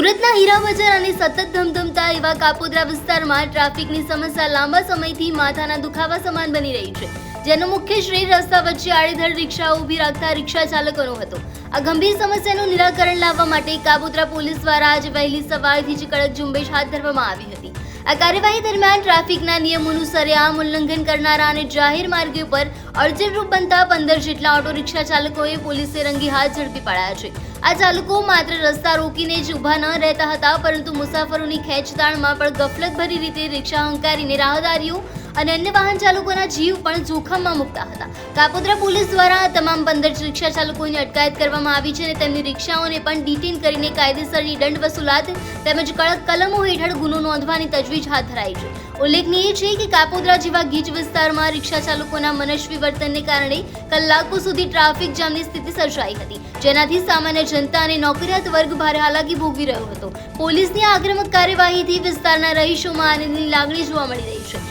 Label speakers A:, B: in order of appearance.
A: સુરતના હીરા બજાર અને સતત ધમધમતા એવા કાપોદ્રા વિસ્તારમાં ટ્રાફિકની સમસ્યા લાંબા સમયથી માથાના દુખાવા સમાન બની રહી છે, જેનો મુખ્ય શ્રેય રસ્તા વચ્ચે આડેધડ રિક્ષાઓ ઊભી રાખતા રિક્ષા ચાલકોનો હતો। આ ગંભીર સમસ્યાનું નિરાકરણ લાવવા માટે કાપોદ્રા પોલીસ દ્વારા આજે વહેલી સવારથી જ કડક ઝુંબેશ હાથ ધરવામાં આવી હતી। આ કાર્યવાહી દરમિયાન ટ્રાફિકના નિયમોનું સરેઆમ ઉલ્લંઘન કરનારા અને જાહેર માર્ગો પર અડચણરૂપ બનતા 15 જેટલા ઓટો રિક્ષા ચાલકોએ પોલીસે રંગી હાથ ઝડપી પાડ્યા છે। આ ચાલકો માત્ર રસ્તા રોકીને જ ઊભા ન રહેતા હતા, પરંતુ મુસાફરોની ખેંચતાણમાં પણ ગફલતભરી રીતે રિક્ષા હંકારીને રાહદારીઓ અને અન્ય વાહન ચાલકોના જીવ પણ જોખમમાં મૂકતા હતા। કાપોદ્રા પોલીસ દ્વારા તમામ 15 રિક્ષા ચાલકોની અટકાયત કરવામાં આવી છે અને તેમની રિક્ષાઓને પણ ડિટેન કરીને કાયદેસરની દંડ વસૂલાત તેમજ કડક કલમો હેઠળ ગુનો નોંધવાની તજવીજ હાથ ધરાઈ છે। ઉલ્લેખનીય છે કે કાપોદ્રા જેવા ગીચ વિસ્તારમાં રિક્ષા ચાલકોના મનસ્વી વર્તનને કારણે કલાકો સુધી ટ્રાફિક જામની સ્થિતિ સર્જાઈ હતી, જેનાથી સામાન્ય જનતા અને નોકરિયાત વર્ગ ભારે હાલાકી ભોગવી રહ્યો હતો। પોલીસની આક્રમક કાર્યવાહીથી વિસ્તારના રહીશોમાં આનંદની લાગણી જોવા મળી રહી છે।